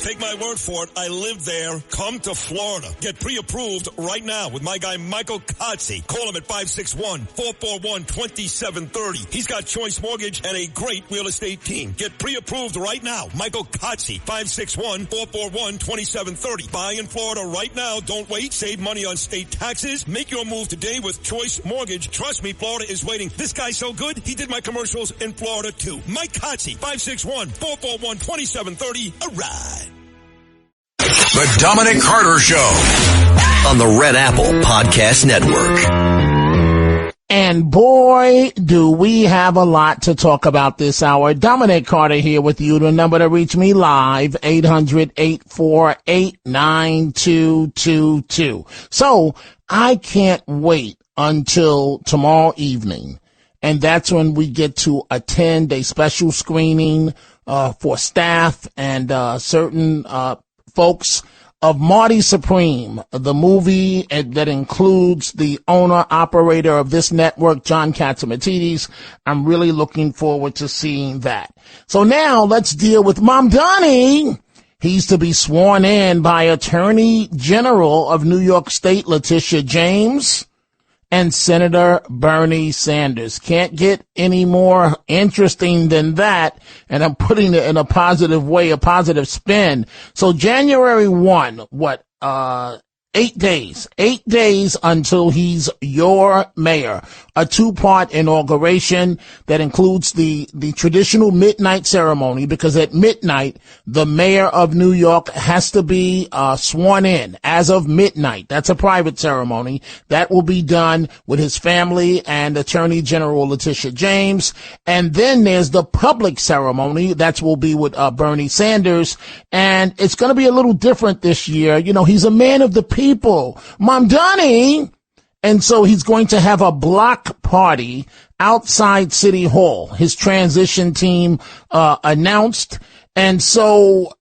Take my word for it. I live there. Come to Florida. Get pre-approved right now with my guy Michael Kotze. Call him at 561-441-2730. He's got Choice Mortgage and a great real estate team. Get pre-approved right now. Michael Kotze, 561-441-2730. Buy in Florida right now. Don't wait. Save money on state taxes. Make your move today with Choice Mortgage. Trust me, Florida is waiting. This guy's so good, he did my commercials in Florida too. Mike Kotze, 561-441-2730. A ride. The Dominic Carter Show on the Red Apple Podcast Network. And boy, do we have a lot to talk about this hour. Dominic Carter here with you. The number to reach me live, 800-848-9222. So I can't wait until tomorrow evening. And that's when we get to attend a special screening for staff and certain folks of Marty Supreme, the movie that includes the owner-operator of this network, John Catsimatidis. I'm really looking forward to seeing that. So now let's deal with Mamdani. He's to be sworn in by Attorney General of New York State, Letitia James, and Senator Bernie Sanders. Can't get any more interesting than that, and I'm putting it in a positive way, a positive spin. So January 1, 8 days until he's your mayor. A 2-part inauguration that includes the traditional midnight ceremony, because at midnight, the mayor of New York has to be sworn in as of midnight. That's a private ceremony. That will be done with his family and Attorney General Letitia James. And then there's the public ceremony. That will be with Bernie Sanders. And it's going to be a little different this year. You know, he's a man of the people. Mamdani. And so he's going to have a block party outside City Hall. His transition team announced. And so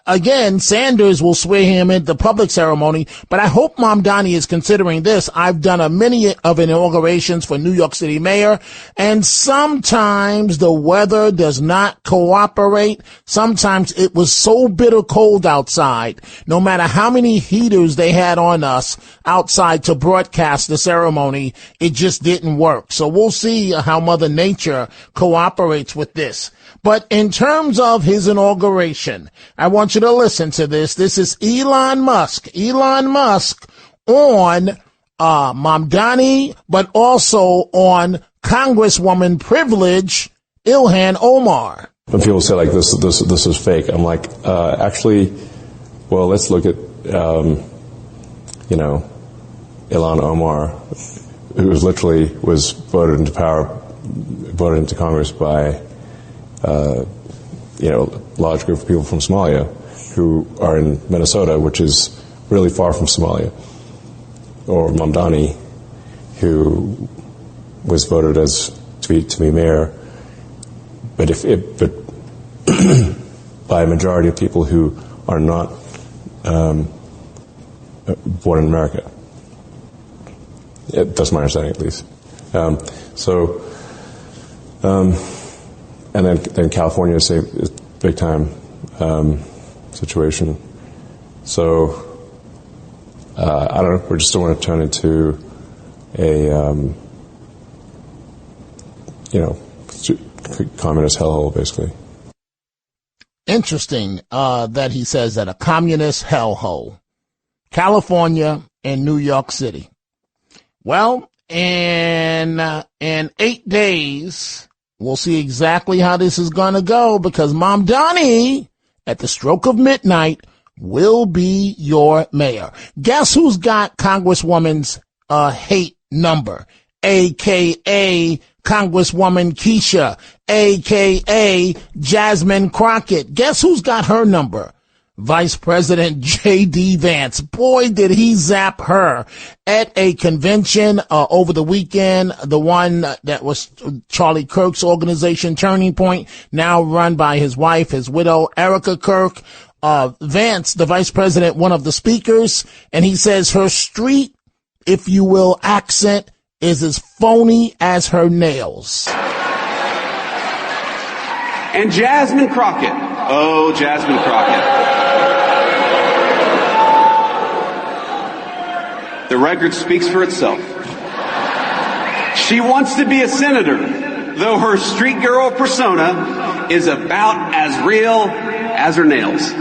again, Sanders will swear him in the public ceremony, but I hope Mamdani is considering this. I've done many of inaugurations for New York City mayor, and sometimes the weather does not cooperate. Sometimes it was so bitter cold outside, no matter how many heaters they had on us outside to broadcast the ceremony, it just didn't work. So we'll see how Mother Nature cooperates with this. But in terms of his inauguration, I want you to listen to this. This is Elon Musk on Mamdani, but also on Congresswoman Privilege Ilhan Omar. When people say like this is fake, I'm like, actually, well, let's look at Ilhan Omar, who was voted into Congress by a large group of people from Somalia who are in Minnesota, which is really far from Somalia. Or Mamdani, who was voted to be mayor, but by a majority of people who are not born in America. That's my understanding, at least. And then California is a big time situation. So I don't know. We just don't want to turn into a communist hellhole, basically. Interesting that he says that, a communist hellhole. California and New York City. Well, in 8 days, we'll see exactly how this is going to go, because Mamdani, at the stroke of midnight, will be your mayor. Guess who's got Congresswoman's hate number? A.K.A. Congresswoman Keisha, a.k.a. Jasmine Crockett. Guess who's got her number? Vice President J.D. Vance. Boy, did he zap her at a convention over the weekend, the one that was Charlie Kirk's organization, Turning Point, now run by his wife, his widow, Erica Kirk. Vance, the vice president, one of the speakers, and he says her street, if you will, accent is as phony as her nails. And Jasmine Crockett. Oh, Jasmine Crockett. record speaks for itself. She wants to be a senator, though her street girl persona is about as real as her nails.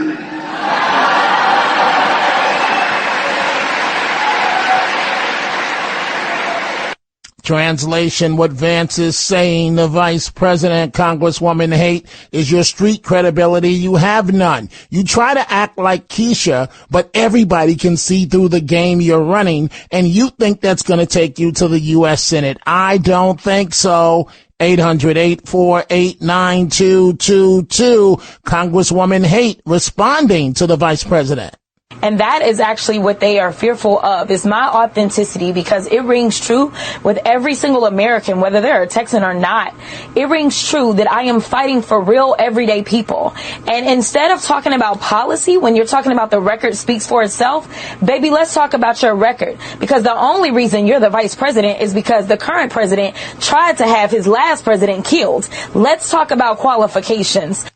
Translation, what Vance is saying, the Vice President, Congresswoman Haight, is your street credibility. You have none. You try to act like Keisha, but everybody can see through the game you're running, and you think that's going to take you to the U.S. Senate. I don't think so. 800-848-9222. Congresswoman Haight responding to the Vice President. And that is actually what they are fearful of, is my authenticity, because it rings true with every single American, whether they're a Texan or not. It rings true that I am fighting for real everyday people. And instead of talking about policy, when you're talking about the record speaks for itself, baby, let's talk about your record. Because the only reason you're the vice president is because the current president tried to have his last president killed. Let's talk about qualifications.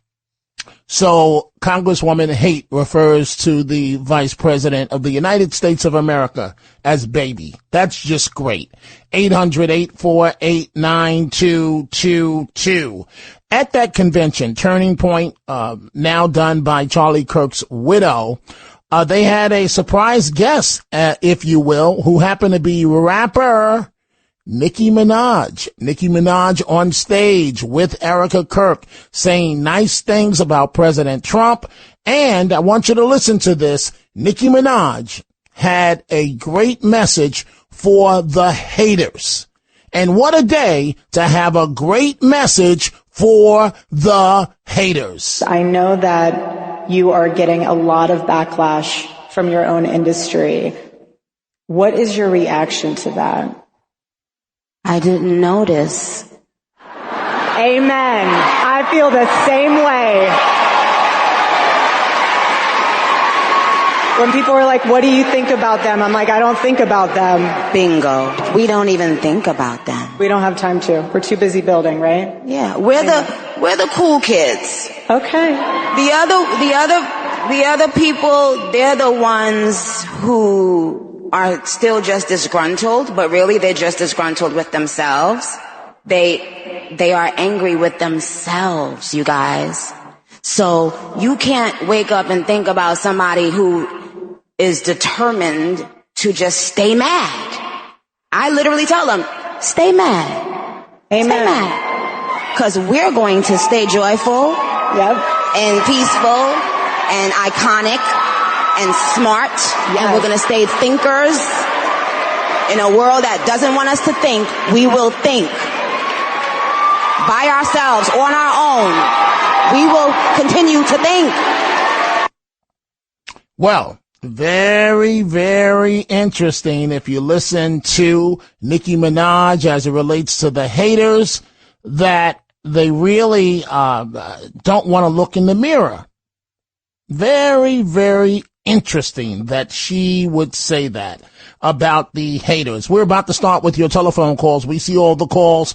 So Congresswoman Haight refers to the Vice President of the United States of America as baby. That's just great. 800-848-9222. At that convention, Turning Point, now done by Charlie Kirk's widow, they had a surprise guest, if you will, who happened to be rapper Nicki Minaj. Nicki Minaj on stage with Erica Kirk saying nice things about President Trump. And I want you to listen to this. Nicki Minaj had a great message for the haters. And what a day to have a great message for the haters. I know that you are getting a lot of backlash from your own industry. What is your reaction to that? I didn't notice. Amen. I feel the same way. When people are like, what do you think about them? I'm like, I don't think about them. Bingo. We don't even think about them. We don't have time to. We're too busy building, right? Yeah, we're the cool kids. Okay. The other people, they're the ones who are still just disgruntled, but really they're just disgruntled with themselves. They are angry with themselves, you guys. So you can't wake up and think about somebody who is determined to just stay mad. I literally tell them, stay mad. Amen. Stay mad. 'Cause we're going to stay joyful. Yep. And peaceful and iconic and smart, yes. And we're going to stay thinkers. In a world that doesn't want us to think, we will think. By ourselves, on our own, we will continue to think. Well, very, very interesting if you listen to Nicki Minaj as it relates to the haters, that they really don't want to look in the mirror. Very, very interesting that she would say that about the haters. We're about to start with your telephone calls. We see all the calls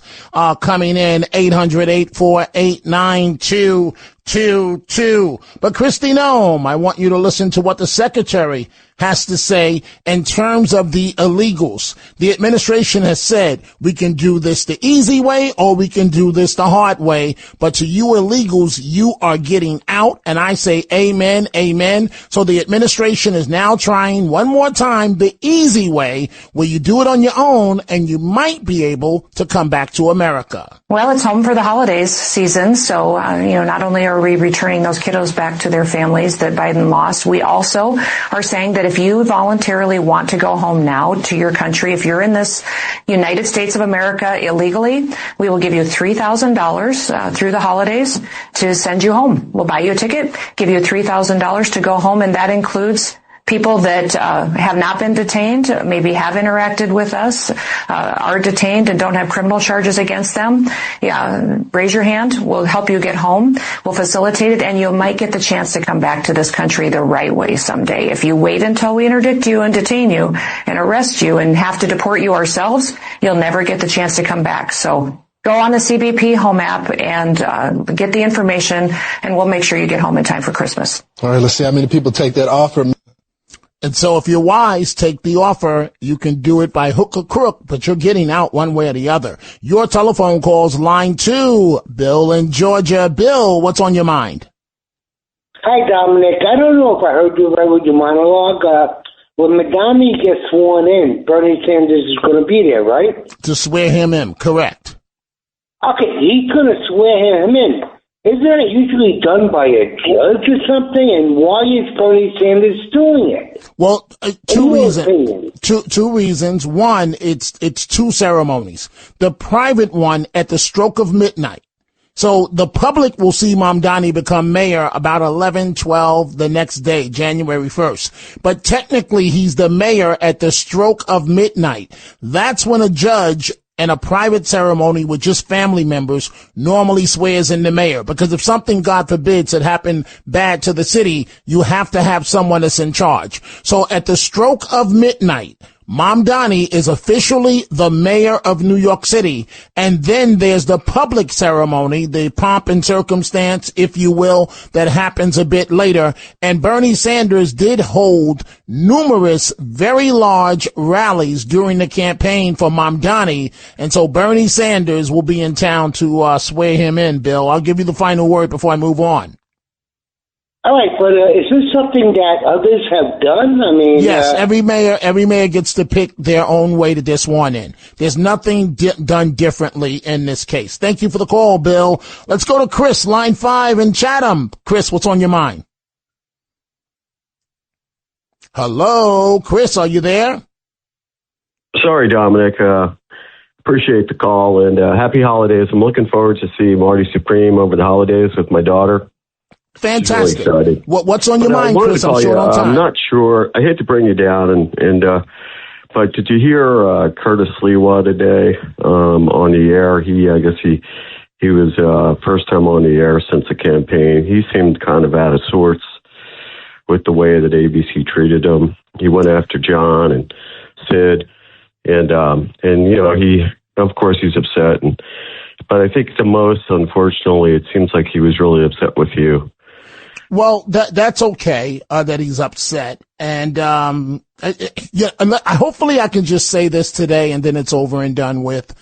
coming in. 800-848-9222. But Kristi Noem, I want you to listen to what the secretary has to say in terms of the illegals. The administration has said we can do this the easy way or we can do this the hard way. But to you illegals, you are getting out. And I say amen, amen. So the administration is now trying one more time the easy way, where you do it on your own and you might be able to come back to America. Well, it's home for the holidays season. So, not only are we returning those kiddos back to their families that Biden lost, we also are saying that if you voluntarily want to go home now to your country, if you're in this United States of America illegally, we will give you $3,000 through the holidays to send you home. We'll buy you a ticket, give you $3,000 to go home, and that includes people that have not been detained, maybe have interacted with us, are detained and don't have criminal charges against them. Yeah, raise your hand. We'll help you get home. We'll facilitate it, and you might get the chance to come back to this country the right way someday. If you wait until we interdict you and detain you and arrest you and have to deport you ourselves, you'll never get the chance to come back. So go on the CBP Home app and get the information, and we'll make sure you get home in time for Christmas. All right, let's see how many people take that offer. And so if you're wise, take the offer. You can do it by hook or crook, but you're getting out one way or the other. Your telephone calls, line 2, Bill in Georgia. Bill, what's on your mind? Hi, Dominic. I don't know if I heard you right with your monologue. When Madani gets sworn in, Bernie Sanders is going to be there, right? To swear him in, correct. Okay, he's going to swear him in. Isn't that usually done by a judge or something? And why is Bernie Sanders doing it? Well, two reasons. One, it's 2 ceremonies. The private one at the stroke of midnight. So the public will see Mamdani become mayor about 11/12 the next day, January 1st. But technically, he's the mayor at the stroke of midnight. That's when a judge and a private ceremony with just family members normally swears in the mayor. Because if something, God forbid, had happened bad to the city, you have to have someone that's in charge. So at the stroke of midnight, Mamdani is officially the mayor of New York City. And then there's the public ceremony, the pomp and circumstance, if you will, that happens a bit later. And Bernie Sanders did hold numerous very large rallies during the campaign for Mamdani. And so Bernie Sanders will be in town to swear him in, Bill. I'll give you the final word before I move on. All right, but is this something that others have done? I mean, yes, every mayor gets to pick their own way that they're sworn in. There's nothing done differently in this case. Thank you for the call, Bill. Let's go to Chris, line 5 in Chatham. Chris, what's on your mind? Hello, Chris, are you there? Sorry, Dominic. Appreciate the call and happy holidays. I'm looking forward to see Marty Supreme over the holidays with my daughter. Fantastic. Really what's on your mind, Chris? I'm short on time. I'm not sure. I hate to bring you down, but did you hear Curtis Lewa today on the air? I guess he was first time on the air since the campaign. He seemed kind of out of sorts with the way that ABC treated him. He went after John and Sid, and he, of course, he's upset. But I think the most, unfortunately, it seems like he was really upset with you. Well, that's okay, that he's upset. And, hopefully I can just say this today and then it's over and done with.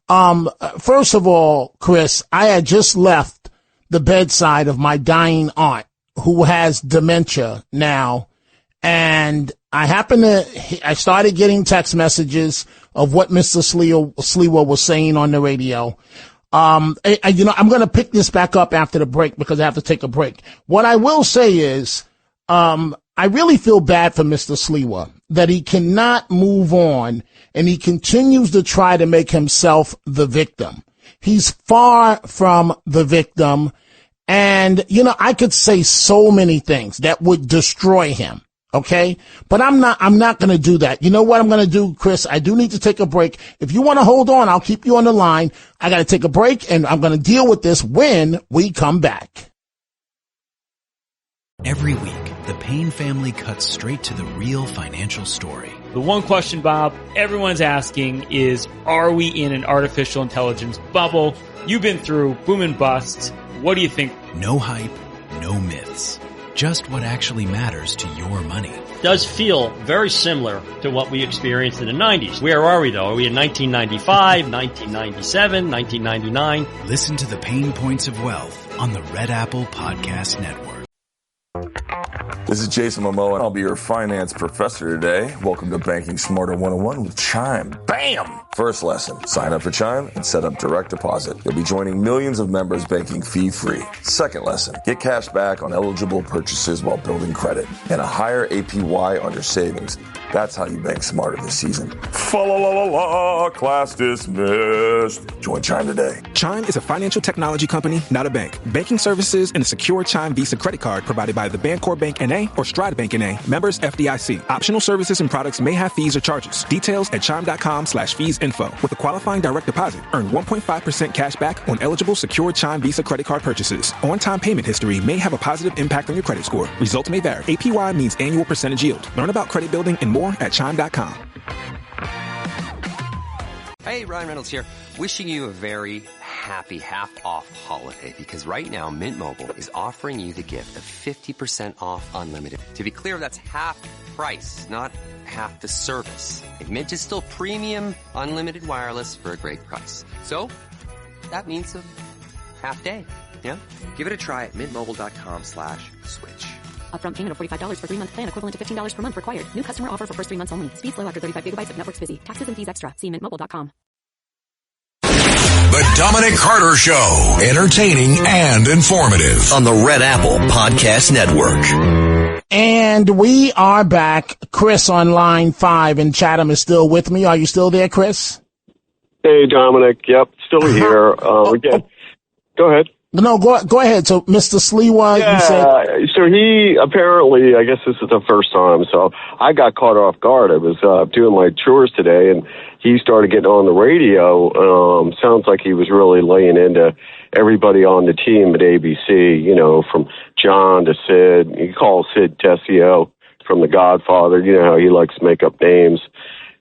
First of all, Chris, I had just left the bedside of my dying aunt who has dementia now. And I started getting text messages of what Mr. Sliwa was saying on the radio. I'm going to pick this back up after the break because I have to take a break. What I will say is, I really feel bad for Mr. Sliwa that he cannot move on and he continues to try to make himself the victim. He's far from the victim. And, I could say so many things that would destroy him. Okay. But I'm not going to do that. You know what I'm going to do, Chris? I do need to take a break. If you want to hold on, I'll keep you on the line. I got to take a break and I'm going to deal with this when we come back. Every week, the Payne family cuts straight to the real financial story. The one question, Bob, everyone's asking is, are we in an artificial intelligence bubble? You've been through boom and bust. What do you think? No hype, no myths. Just what actually matters to your money. Does feel very similar to what we experienced in the 90s. Where are we, though? Are we in 1995, 1997, 1999? Listen to the Pain Points of Wealth on the Red Apple Podcast Network. This is Jason Momoa, and I'll be your finance professor today. Welcome to Banking Smarter 101 with Chime. Bam! First lesson, sign up for Chime and set up direct deposit. You'll be joining millions of members banking fee-free. Second lesson, get cash back on eligible purchases while building credit and a higher APY on your savings. That's how you bank smarter this season. Fa-la-la-la-la, class dismissed. Join Chime today. Chime is a financial technology company, not a bank. Banking services and a secure Chime Visa credit card provided by the Bancorp Bank N.A. or Stride Bank N.A. Members FDIC. Optional services and products may have fees or charges. Details at chime.com/fees-info. With a qualifying direct deposit, earn 1.5% cash back on eligible secure Chime Visa credit card purchases. On-time payment history may have a positive impact on your credit score. Results may vary. APY means annual percentage yield. Learn about credit building and more at chime.com. Hey, Ryan Reynolds here. Wishing you a very happy half-off holiday because right now Mint Mobile is offering you the gift of 50% off unlimited. To be clear, that's half price, not half the service. And Mint is still premium unlimited wireless for a great price. So that means a half day. Yeah? Give it a try at mintmobile.com/switch. Upfront payment of $45 for 3-month plan equivalent to $15 per month required. New customer offer for first 3 months only. Speed slow after 35 gigabytes if network's busy. Taxes and fees extra. See mintmobile.com. The Dominic Carter Show. Entertaining and informative on the Red Apple Podcast Network. And we are back. Chris on line 5 in Chatham is still with me. Are you still there, Chris? Hey, Dominic. Yep, still here. Again, go ahead. No, go ahead. So, Mr. Sliwa, you said... So he apparently, I guess this is the first time, so I got caught off guard. I was doing my chores today, and he started getting on the radio. Sounds like he was really laying into everybody on the team at ABC, you know, from John to Sid. He calls Sid Tessio from The Godfather. You know how he likes to make up names,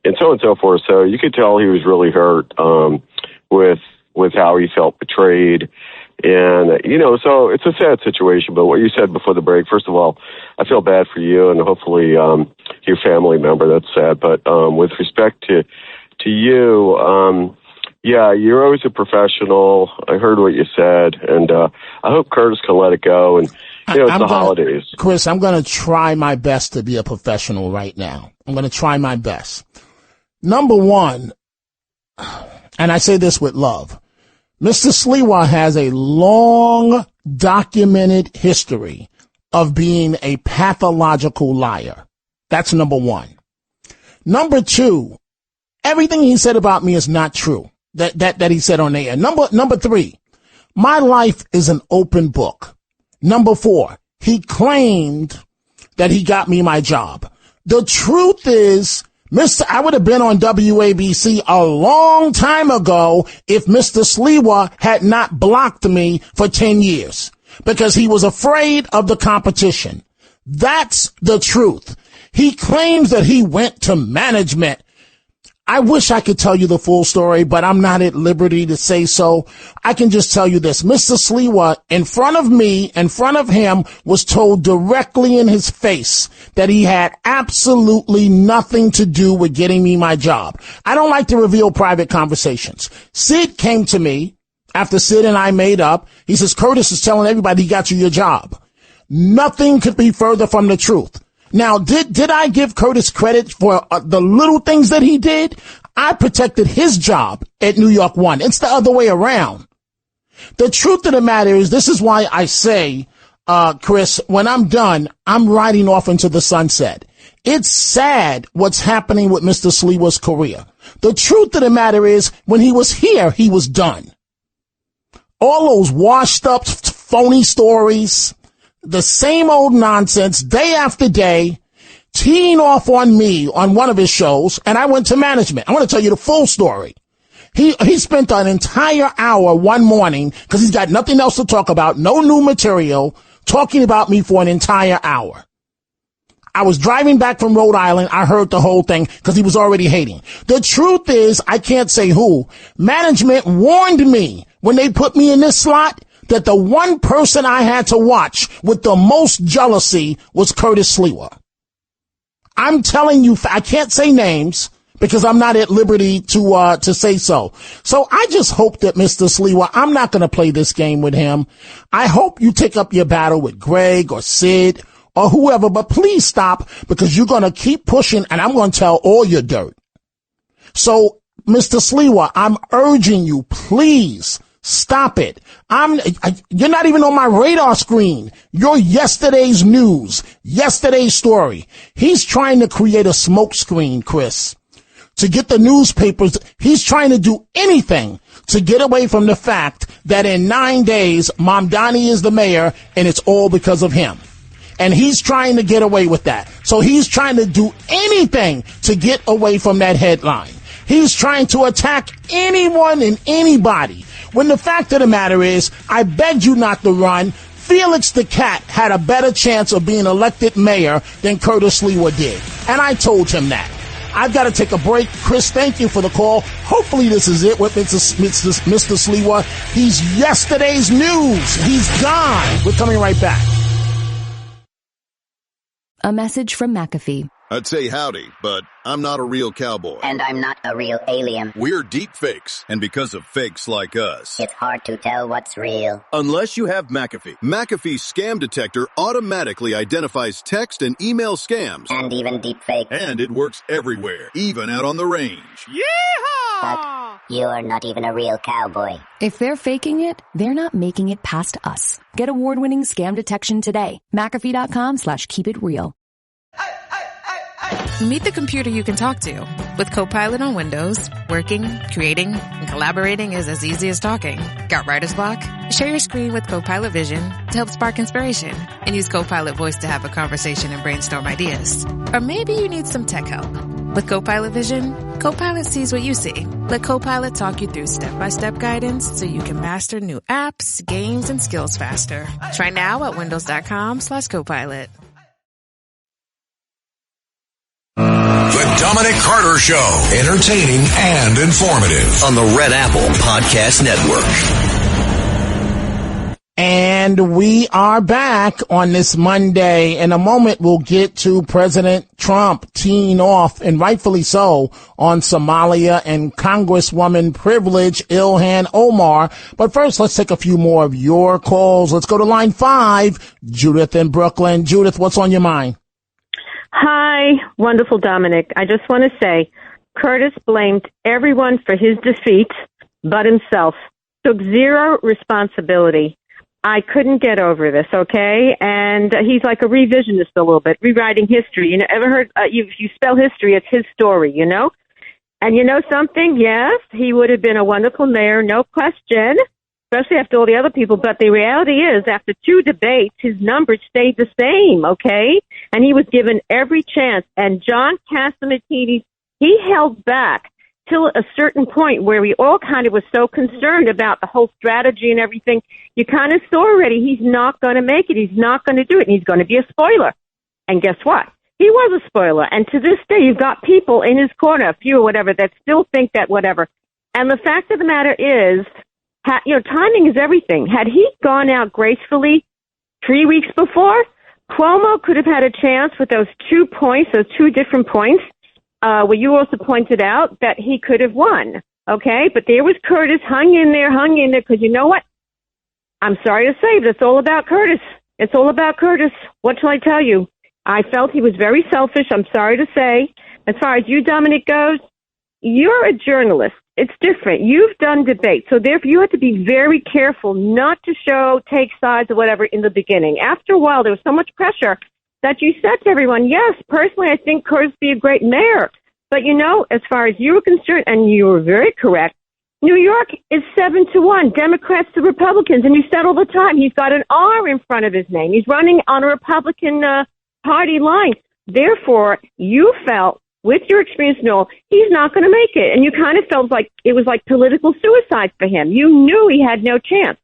and so on and so forth. So you could tell he was really hurt with how he felt betrayed. And, you know, so it's a sad situation, but what you said before the break, first of all, I feel bad for you and hopefully your family member. That's sad. But with respect to you, yeah, you're always a professional. I heard what you said, and I hope Curtis can let it go. And, you know, it's the holidays. Chris, I'm going to try my best to be a professional right now. I'm going to try my best. Number one, and I say this with love, Mr. Sliwa has a long documented history of being a pathological liar. That's number one. Number two, everything he said about me is not true. That he said on the air. Number three, my life is an open book. Number four, he claimed that he got me my job. The truth is, I would have been on WABC a long time ago if Mr. Sliwa had not blocked me for 10 years because he was afraid of the competition. That's the truth. He claims that he went to management. I wish I could tell you the full story, but I'm not at liberty to say so. I can just tell you this. Mr. Sliwa, in front of me, in front of him, was told directly in his face that he had absolutely nothing to do with getting me my job. I don't like to reveal private conversations. Sid came to me after Sid and I made up. He says, Curtis is telling everybody he got you your job. Nothing could be further from the truth. Now, did I give Curtis credit for the little things that he did? I protected his job at New York One. It's the other way around. The truth of the matter is, this is why I say, Chris, when I'm done, I'm riding off into the sunset. It's sad what's happening with Mr. Sliwa's career. The truth of the matter is, when he was here, he was done. All those washed up, phony stories, the same old nonsense day after day, teeing off on me on one of his shows, and I went to management. I want to tell you the full story. He spent an entire hour one morning, because he's got nothing else to talk about, no new material, talking about me for an entire hour. I was driving back from Rhode Island. I heard the whole thing because he was already hating. The truth is, I can't say who. Management warned me when they put me in this slot that the one person I had to watch with the most jealousy was Curtis Sliwa. I'm telling you, I can't say names because I'm not at liberty to say so. So I just hope that Mr. Sliwa, I'm not going to play this game with him. I hope you take up your battle with Greg or Sid or whoever, but please stop because you're going to keep pushing and I'm going to tell all your dirt. So Mr. Sliwa, I'm urging you, please stop it. You're not even on my radar screen. You're yesterday's news, yesterday's story. He's trying to create a smokescreen, Chris, to get the newspapers. He's trying to do anything to get away from the fact that in 9 days, Mamdani is the mayor and it's all because of him. And he's trying to get away with that. So he's trying to do anything to get away from that headline. He's trying to attack anyone and anybody. When the fact of the matter is, I begged you not to run. Felix the Cat had a better chance of being elected mayor than Curtis Sliwa did. And I told him that. I've got to take a break. Chris, thank you for the call. Hopefully this is it with Mr. Sliwa. He's yesterday's news. He's gone. We're coming right back. A message from McAfee. I'd say howdy, but I'm not a real cowboy. And I'm not a real alien. We're deep fakes, and because of fakes like us, it's hard to tell what's real. Unless you have McAfee. McAfee's scam detector automatically identifies text and email scams. And even deep fakes. And it works everywhere, even out on the range. Yeehaw! But you're not even a real cowboy. If they're faking it, they're not making it past us. Get award-winning scam detection today. McAfee.com/keepitreal. Meet the computer you can talk to. With Copilot on Windows, working, creating, and collaborating is as easy as talking. Got writer's block? Share your screen with Copilot Vision to help spark inspiration. And use Copilot Voice to have a conversation and brainstorm ideas. Or maybe you need some tech help. With Copilot Vision, Copilot sees what you see. Let Copilot talk you through step-by-step guidance so you can master new apps, games, and skills faster. Try now at windows.com/Copilot. The Dominic Carter Show. Entertaining and informative on the Red Apple Podcast Network. And we are back on this Monday. In a moment, we'll get to President Trump teeing off, and rightfully so, on Somalia and Congresswoman Privilege Ilhan Omar. But first, let's take a few more of your calls. Let's go to line 5, Judith in Brooklyn. Judith, what's on your mind? Hi, wonderful Dominic. I just want to say Curtis blamed everyone for his defeat but himself. Took zero responsibility. I couldn't get over this, okay? And he's like a revisionist a little bit, rewriting history. You know, ever heard, if you spell history, it's his story, you know? And you know something? Yes, he would have been a wonderful mayor, no question, especially after all the other people. But the reality is, after 2 debates, his numbers stayed the same, okay? And he was given every chance. And John Catsimatidis, he held back till a certain point where we all kind of was so concerned about the whole strategy and everything. You kind of saw already he's not going to make it. He's not going to do it. And he's going to be a spoiler. And guess what? He was a spoiler. And to this day, you've got people in his corner, a few or whatever, that still think that whatever. And the fact of the matter is, timing is everything. Had he gone out gracefully 3 weeks before, Cuomo could have had a chance with those 2 points, those 2 different points, where you also pointed out that he could have won. Okay? But there was Curtis, hung in there, because you know what? I'm sorry to say, but it's all about Curtis. It's all about Curtis. What shall I tell you? I felt he was very selfish. I'm sorry to say. As far as you, Dominic, goes, you're a journalist. It's different. You've done debate. So therefore you have to be very careful not to take sides or whatever in the beginning. After a while, there was so much pressure that you said to everyone, yes, personally, I think Curtis would be a great mayor. But you know, as far as you were concerned, and you were very correct, New York is 7-1, Democrats to Republicans. And you said all the time, he's got an R in front of his name. He's running on a Republican party line. Therefore, you felt, with your experience, Noel, he's not going to make it. And you kind of felt like it was like political suicide for him. You knew he had no chance.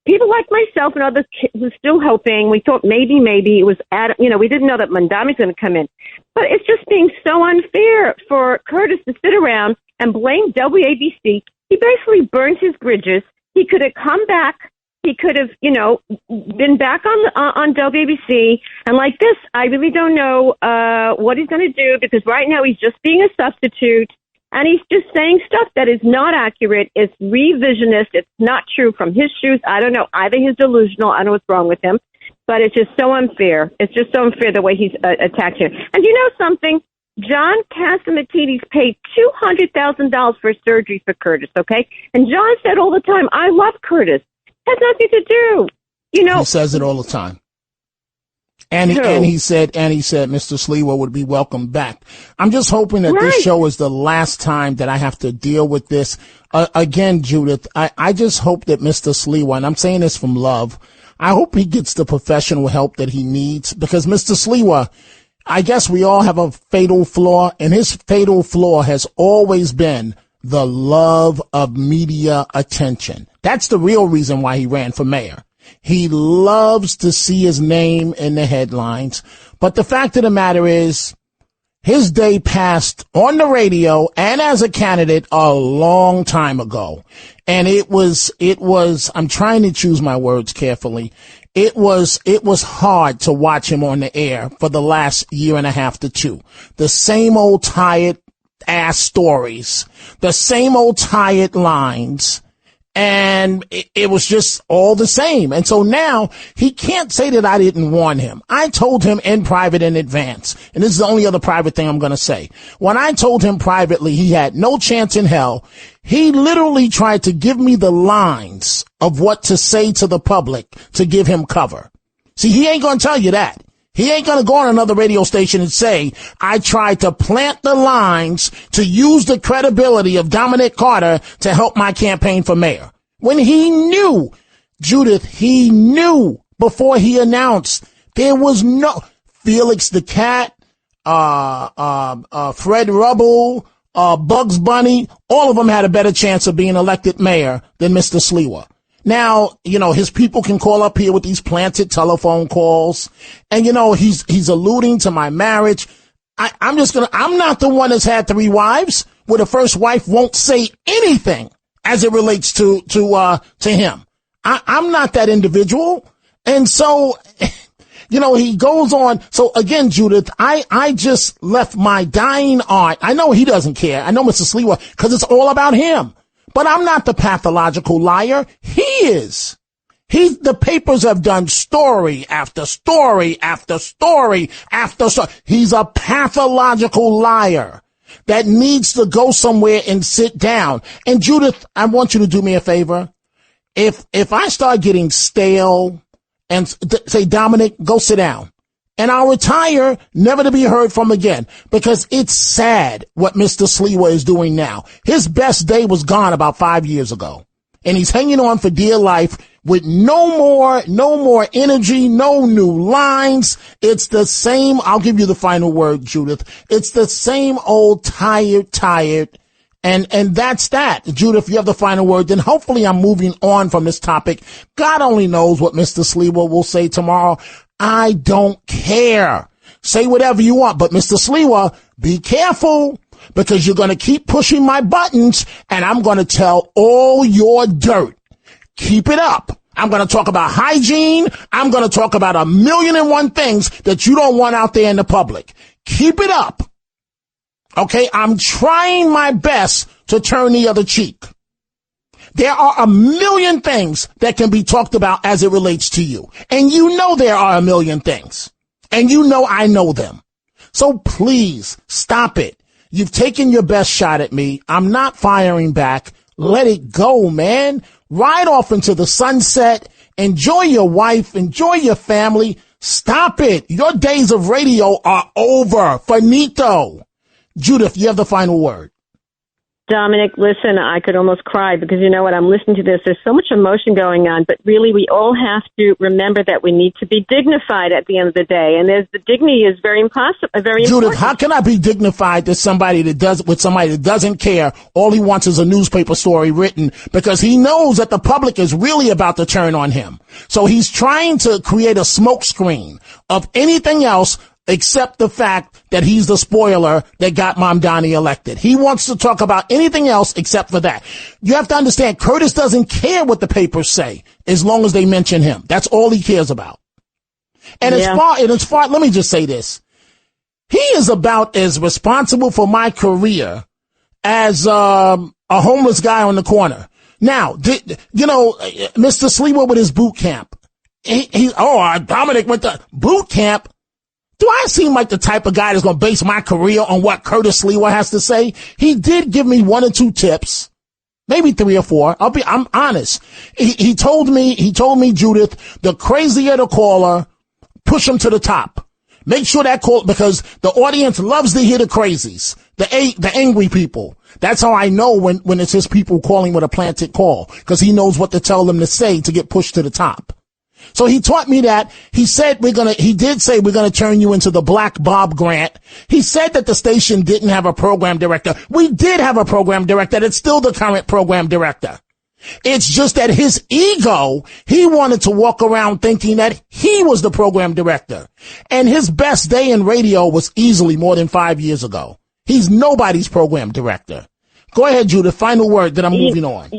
People like myself and others were still hoping. We thought maybe it was, we didn't know that Mandami was going to come in. But it's just being so unfair for Curtis to sit around and blame WABC. He basically burnt his bridges. He could have come back. He could have, been back on WABC. And like this, I really don't know what he's going to do, because right now he's just being a substitute. And he's just saying stuff that is not accurate. It's revisionist. It's not true from his shoes. I don't know. Either he's delusional. I don't know what's wrong with him. But it's just so unfair. It's just so unfair the way he's attacked him. And you know something? John Catsimatidis paid $200,000 for surgery for Curtis, okay? And John said all the time, I love Curtis. Has nothing to do. He says it all the time. And he said Mr. Sliwa would be welcome back. I'm just hoping that this show is the last time that I have to deal with this. Again, Judith, I just hope that Mr. Sliwa, and I'm saying this from love, I hope he gets the professional help that he needs, because Mr. Sliwa, I guess we all have a fatal flaw, and his fatal flaw has always been the love of media attention. That's the real reason why he ran for mayor. He loves to see his name in the headlines. But the fact of the matter is, his day passed on the radio and as a candidate a long time ago. And it was, I'm trying to choose my words carefully. It was hard to watch him on the air for the last year and a half to two. The same old tired ass stories, the same old tired lines. And it was just all the same. And so now he can't say that I didn't warn him. I told him in private in advance. And this is the only other private thing I'm going to say. When I told him privately he had no chance in hell, he literally tried to give me the lines of what to say to the public to give him cover. See, he ain't going to tell you that. He ain't going to go on another radio station and say, I tried to plant the lines to use the credibility of Dominic Carter to help my campaign for mayor. When he knew, Judith, he knew before he announced there was no Felix the Cat, Fred Rubble, Bugs Bunny, all of them had a better chance of being elected mayor than Mr. Sliwa. Now, his people can call up here with these planted telephone calls. And, he's alluding to my marriage. I'm not the one that's had 3 wives where the first wife won't say anything as it relates to him. I'm not that individual. And so, he goes on. So again, Judith, I just left my dying aunt. I know he doesn't care. I know Mr. Sliwa because it's all about him. But I'm not the pathological liar. He is. The papers have done story after story after story after story. He's a pathological liar that needs to go somewhere and sit down. And Judith, I want you to do me a favor. If I start getting stale and say, Dominic, go sit down. And I'll retire, never to be heard from again, because it's sad what Mr. Sliwa is doing now. His best day was gone about 5 years ago, and he's hanging on for dear life with no more energy, no new lines. It's the same. I'll give you the final word, Judith. It's the same old tired. And that's that. Judith, you have the final word. Then hopefully I'm moving on from this topic. God only knows what Mr. Sliwa will say tomorrow. I don't care. Say whatever you want, but Mr. Sliwa, be careful because you're going to keep pushing my buttons and I'm going to tell all your dirt. Keep it up. I'm going to talk about hygiene. I'm going to talk about 1,000,001 things that you don't want out there in the public. Keep it up. Okay. I'm trying my best to turn the other cheek. There are 1,000,000 things that can be talked about as it relates to you. And there are 1,000,000 things. And I know them. So please stop it. You've taken your best shot at me. I'm not firing back. Let it go, man. Ride off into the sunset. Enjoy your wife. Enjoy your family. Stop it. Your days of radio are over. Finito. Judith, you have the final word. Dominic, listen, I could almost cry because you know what? I'm listening to this. There's so much emotion going on, but really we all have to remember that we need to be dignified at the end of the day. And the dignity is very important. Judith, how can I be dignified with somebody that doesn't care? All he wants is a newspaper story written because he knows that the public is really about to turn on him. So he's trying to create a smokescreen of anything else except the fact that he's the spoiler that got Mamdani elected. He wants to talk about anything else except for that. You have to understand, Curtis doesn't care what the papers say as long as they mention him. That's all he cares about. And as far, let me just say this. He is about as responsible for my career as a homeless guy on the corner. Now, Mr. Sliwa with his boot camp. Dominic went to boot camp. Do I seem like the type of guy that's going to base my career on what Curtis Sliwa has to say? He did give me 1 or 2 tips, maybe 3 or 4. I'm honest. He told me, Judith, the crazier the caller, push him to the top. Make sure that call, because the audience loves to hear the crazies, the angry people. That's how I know when it's his people calling with a planted call, because he knows what to tell them to say to get pushed to the top. So he taught me that. He did say we're going to turn you into the Black Bob Grant. He said that the station didn't have a program director. We did have a program director. It's still the current program director. It's just that his ego, he wanted to walk around thinking that he was the program director. And his best day in radio was easily more than 5 years ago. He's nobody's program director. Go ahead, Judith. Final word, then I'm moving on.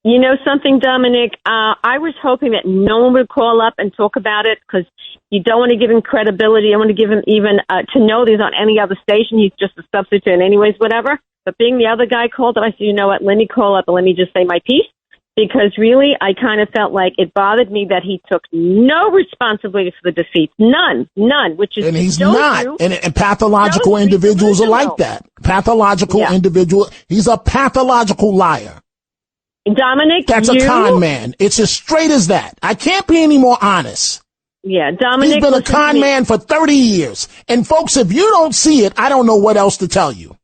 You know something, Dominic? I was hoping that no one would call up and talk about it because you don't want to give him credibility. I want to give him even to know there's on any other station. He's just a substitute anyways, whatever. But being the other guy called up, I said, you know what, let me call up and let me just say my piece. Because really, I kind of felt like it bothered me that he took no responsibility for the defeat. None, which is and he's not. And pathological individuals are like that. Pathological individual. He's a pathological liar. Dominic, that's a con man. It's as straight as that. I can't be any more honest. Yeah, Dominic. He's been a con man for 30 years. And folks, if you don't see it, I don't know what else to tell you.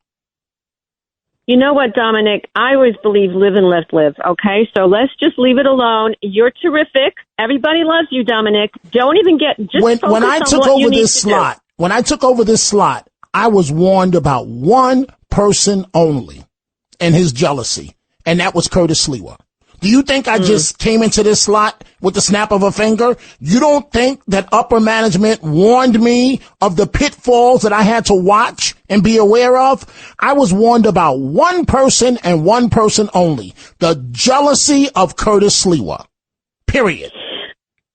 You know what, Dominic? I always believe live and let live, okay? So let's just leave it alone. You're terrific. Everybody loves you, Dominic. Don't even get, just focus when I on took what over you need this to slot, do. When I took over this slot, I was warned about one person only and his jealousy, and that was Curtis Sliwa. Do you think I just came into this slot with the snap of a finger? You don't think that upper management warned me of the pitfalls that I had to watch and be aware of? I was warned about one person and one person only, the jealousy of Curtis Sliwa. Period.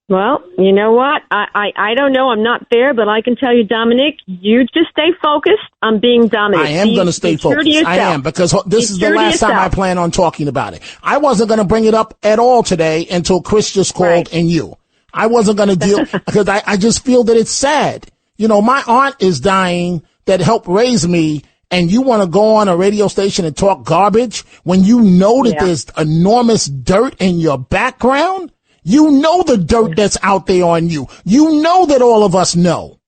Well, you know what? I don't know. I'm not there, but I can tell you, Dominic, you just stay focused on being Dominic. I am going to stay focused. I am, because this is the last time I plan on talking about it. I wasn't going to bring it up at all today until Chris just called and you. I wasn't going to deal because I just feel that it's sad. You know, my aunt is dying that helped raise me, and you want to go on a radio station and talk garbage when you know that there's enormous dirt in your background? You know the dirt that's out there on you. You know that all of us know.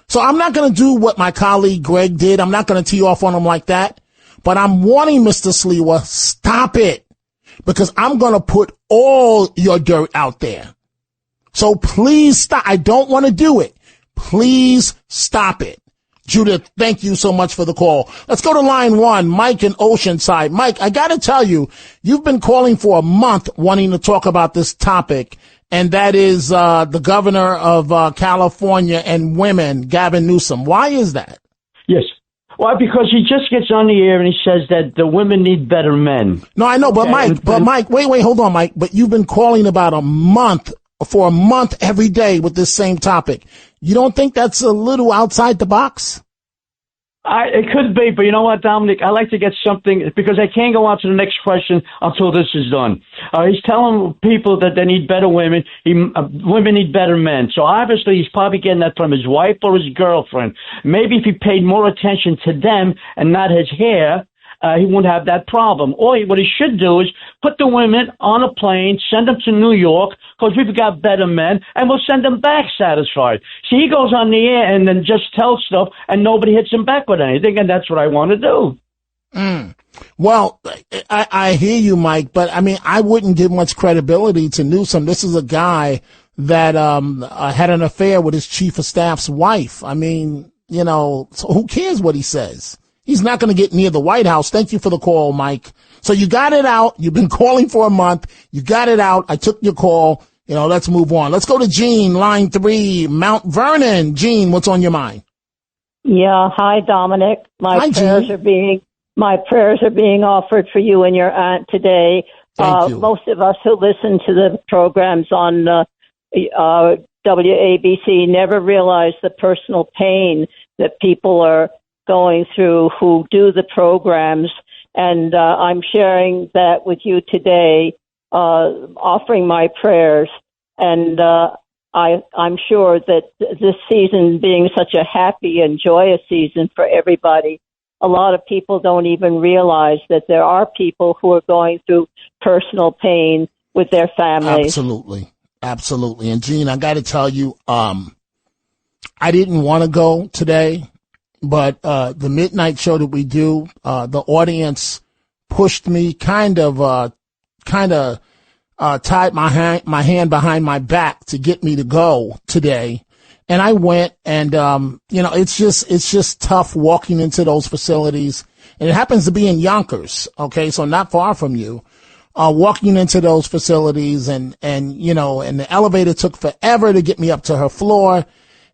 So I'm not going to do what my colleague Greg did. I'm not going to tee off on him like that. But I'm warning Mr. Sliwa, stop it. Because I'm going to put all your dirt out there. So please stop. I don't want to do it. Please stop it. Judith, thank you so much for the call. Let's go to line one, Mike in Oceanside. Mike, I got to tell you, you've been calling for a month wanting to talk about this topic, and that is the governor of California and women, Gavin Newsom. Why is that? Yes. Well, because he just gets on the air and he says that the women need better men. No, I know, but Mike, wait, hold on, Mike. But you've been calling about for a month every day with this same topic. You don't think that's a little outside the box? It could be, but you know what, Dominic? I like to get something, because I can't go on to the next question until this is done. He's telling people that they need better women. Women need better men. So obviously he's probably getting that from his wife or his girlfriend. Maybe if he paid more attention to them and not his hair, he wouldn't have that problem. Or what he should do is put the women on a plane, send them to New York, because we've got better men, and we'll send them back satisfied. See, he goes on the air and then just tells stuff, and nobody hits him back with anything, and that's what I want to do. Well, I hear you, Mike, but I mean, I wouldn't give much credibility to Newsom. This is a guy that had an affair with his chief of staff's wife. I mean, you know, so who cares what he says? He's not going to get near the White House. Thank you for the call, Mike. So you got it out. You've been calling for a month. You got it out. I took your call. You know, let's move on. Let's go to Gene, line 3, Mount Vernon. Gene, what's on your mind? Yeah. Hi, Dominic. My prayers are being offered for you and your aunt today. Thank you. Most of us who listen to the programs on WABC never realize the personal pain that people are going through who do the programs, and I'm sharing that with you today, offering my prayers, and I'm sure that this season being such a happy and joyous season for everybody, a lot of people don't even realize that there are people who are going through personal pain with their families. Absolutely. And Gene, I got to tell you, I didn't want to go today. But the midnight show that we do, the audience pushed me, kind of tied my hand behind my back to get me to go today. And I went, and you know, it's just tough walking into those facilities. And it happens to be in Yonkers, okay, so not far from you. walking into those facilities and the elevator took forever to get me up to her floor.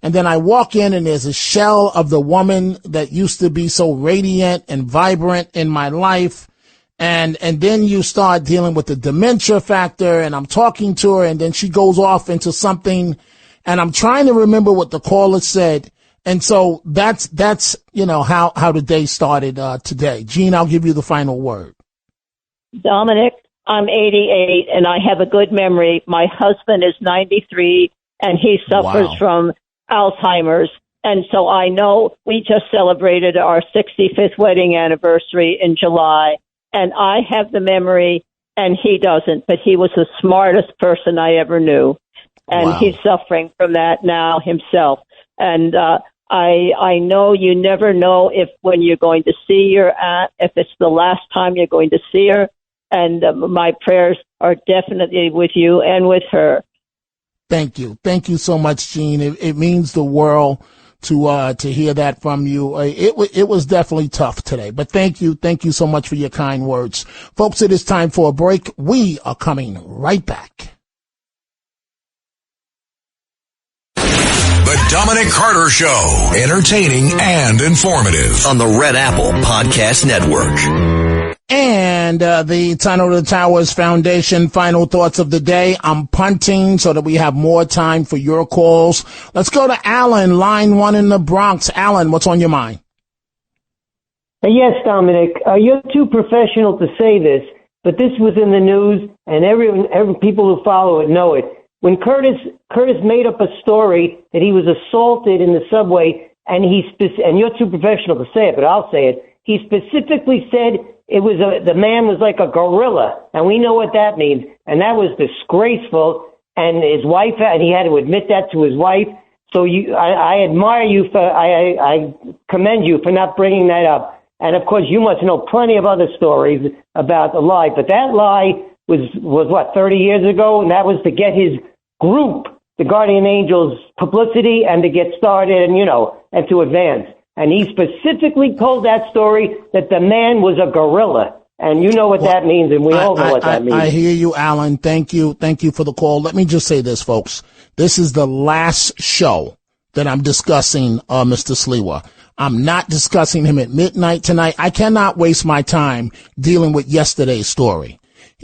And then I walk in and there's a shell of the woman that used to be so radiant and vibrant in my life. And then you start dealing with the dementia factor, and I'm talking to her, and then she goes off into something, and I'm trying to remember what the caller said. And so that's how the day started today. Gene, I'll give you the final word. Dominic, I'm 88 and I have a good memory. My husband is 93 and he suffers from Alzheimer's. And so I know we just celebrated our 65th wedding anniversary in July, and I have the memory and he doesn't, but he was the smartest person I ever knew. And he's suffering from that now himself. And I know you never know if when you're going to see your aunt, if it's the last time you're going to see her. And my prayers are definitely with you and with her. Thank you. Thank you so much, Gene. It means the world to hear that from you. It was definitely tough today, but thank you. Thank you so much for your kind words. Folks, it is time for a break. We are coming right back. The Dominic Carter Show, entertaining and informative on the Red Apple Podcast Network. And the Tunnel to the Towers Foundation final thoughts of the day. I'm punting so that we have more time for your calls. Let's go to Alan, line 1 in the Bronx. Alan, what's on your mind? Yes, Dominic, you're too professional to say this, but this was in the news, and every people who follow it know it. When Curtis made up a story that he was assaulted in the subway, and you're too professional to say it, but I'll say it. He specifically said the man was like a gorilla, and we know what that means, and that was disgraceful. And his wife, and he had to admit that to his wife. So I admire you I commend you for not bringing that up. And of course, you must know plenty of other stories about the lie, but that lie was what, 30 years ago, and that was to get his group, the Guardian Angels, publicity and to get started and to advance. And he specifically told that story that the man was a gorilla. And you know what that means, and we all know what that means. I hear you, Alan. Thank you. Thank you for the call. Let me just say this, folks. This is the last show that I'm discussing Mr. Sliwa. I'm not discussing him at midnight tonight. I cannot waste my time dealing with yesterday's story.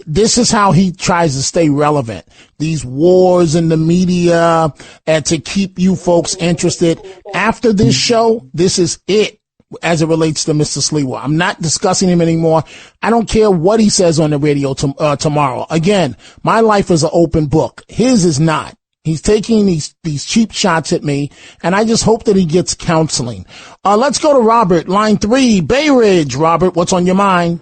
This is how he tries to stay relevant. These wars in the media and to keep you folks interested. After this show, this is it as it relates to Mr. Sliwa. I'm not discussing him anymore. I don't care what he says on the radio tomorrow. Again, my life is an open book. His is not. He's taking these cheap shots at me, and I just hope that he gets counseling. Let's go to Robert, line 3, Bay Ridge. Robert, what's on your mind?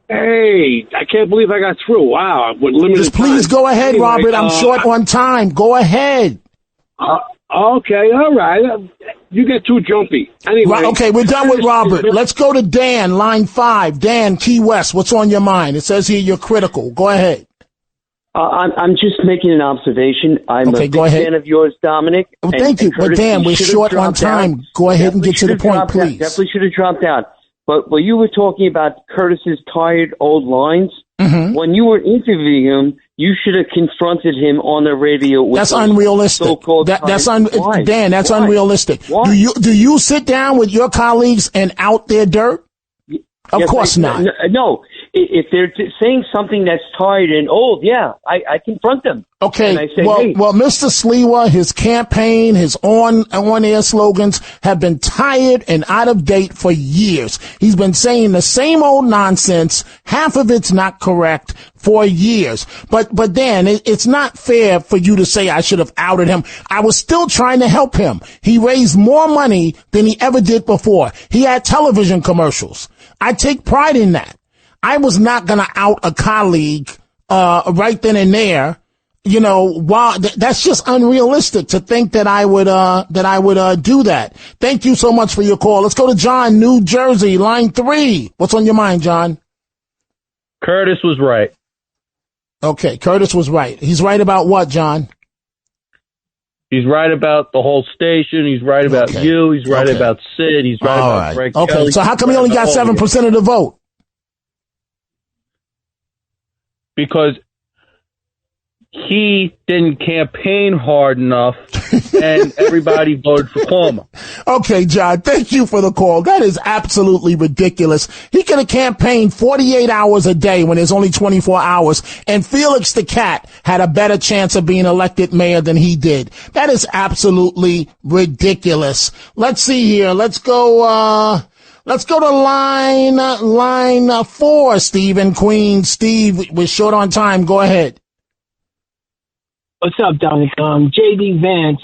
Hey, I can't believe I got through. Wow. With limited Just please time. go ahead, Anyway, Robert. I'm short on time. Go ahead. Okay, all right. You get too jumpy. Anyway. Okay, we're done with Robert. Let's go to Dan, line 5. Dan, Key West, what's on your mind? It says here you're critical. Go ahead. I'm just making an observation. I'm a big fan of yours, Dominic. Well, thank you. But Dan, we're short on time. Go ahead and get to the point, please. Definitely should have dropped out. But when you were talking about Curtis's tired old lines, when you were interviewing him, you should have confronted him on the radio. With That's unrealistic. Dan, that's unrealistic. Why? Do you sit down with your colleagues and out their dirt? Of course not. No. If they're saying something that's tired and old, I confront them. Okay, and I say, well, Mr. Sliwa, his campaign, his on-air slogans have been tired and out of date for years. He's been saying the same old nonsense. Half of it's not correct for years. But Dan, it's not fair for you to say I should have outed him. I was still trying to help him. He raised more money than he ever did before. He had television commercials. I take pride in that. I was not going to out a colleague right then and there. That's just unrealistic to think that I would do that. Thank you so much for your call. Let's go to John, New Jersey, line 3. What's on your mind, John? Curtis was right. Okay, Curtis was right. He's right about what, John? He's right about the whole station. He's right about you. He's right about Sid. He's right about Greg Kelly. So how come he only got 7% of the vote? because he didn't campaign hard enough and everybody voted for Cuomo. Okay, John, thank you for the call. That is absolutely ridiculous. He could have campaigned 48 hours a day when there's only 24 hours, and Felix the Cat had a better chance of being elected mayor than he did. That is absolutely ridiculous. Let's see here. Let's go to line 4, Steve in Queens. Steve, we're short on time. Go ahead. What's up, Dominic? J.D. Vance,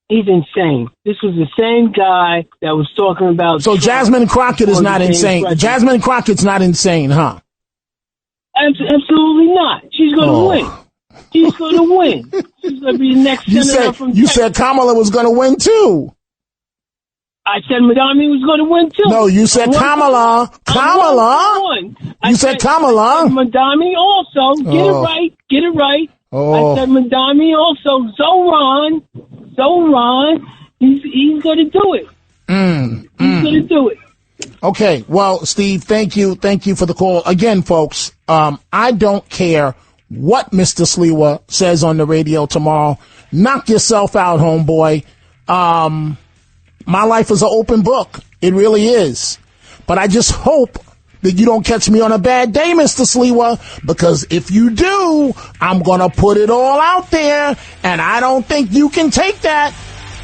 he's insane. This was the same guy that was talking about... So Jasmine Crockett is not insane. Jasmine Crockett's not insane, huh? Absolutely not. She's going to win. She's going to win. She's going to be the next senator from Texas. You said Kamala was going to win, too. I said Madami was going to win, too. No, you said Kamala. Kamala. You said Kamala. Madami also. Get it right. I said Madami also. Zoran, he's going to do it. He's going to do it. Okay, well, Steve, thank you for the call. Again, folks, I don't care what Mr. Sliwa says on the radio tomorrow. Knock yourself out, homeboy. My life is an open book. It really is. But I just hope that you don't catch me on a bad day, Mr. Sliwa, because if you do, I'm going to put it all out there, and I don't think you can take that.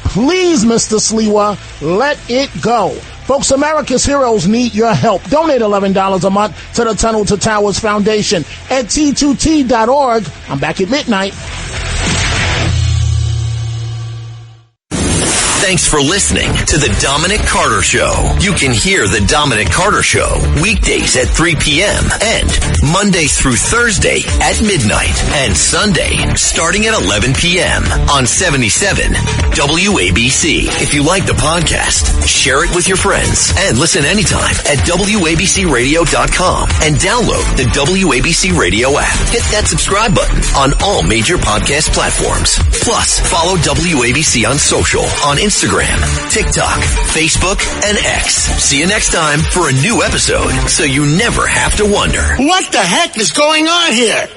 Please, Mr. Sliwa, let it go. Folks, America's heroes need your help. Donate $11 a month to the Tunnel to Towers Foundation at T2T.org. I'm back at midnight. Thanks for listening to The Dominic Carter Show. You can hear The Dominic Carter Show weekdays at 3 p.m. and Monday through Thursday at midnight and Sunday starting at 11 p.m. on 77 WABC. If you like the podcast, share it with your friends and listen anytime at WABCRadio.com and download the WABC Radio app. Hit that subscribe button on all major podcast platforms. Plus, follow WABC on social on Instagram, TikTok, Facebook, and X. See you next time for a new episode so you never have to wonder. What the heck is going on here?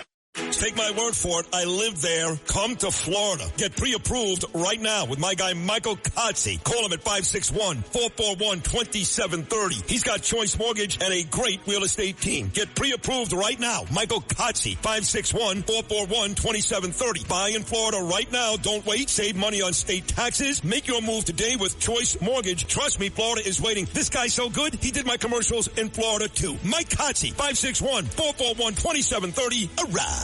Take my word for it. I live there. Come to Florida. Get pre-approved right now with my guy Michael Kotze. Call him at 561-441-2730. He's got Choice Mortgage and a great real estate team. Get pre-approved right now. Michael Kotze, 561-441-2730. Buy in Florida right now. Don't wait. Save money on state taxes. Make your move today with Choice Mortgage. Trust me, Florida is waiting. This guy's so good, he did my commercials in Florida too. Mike Kotze, 561-441-2730. All right.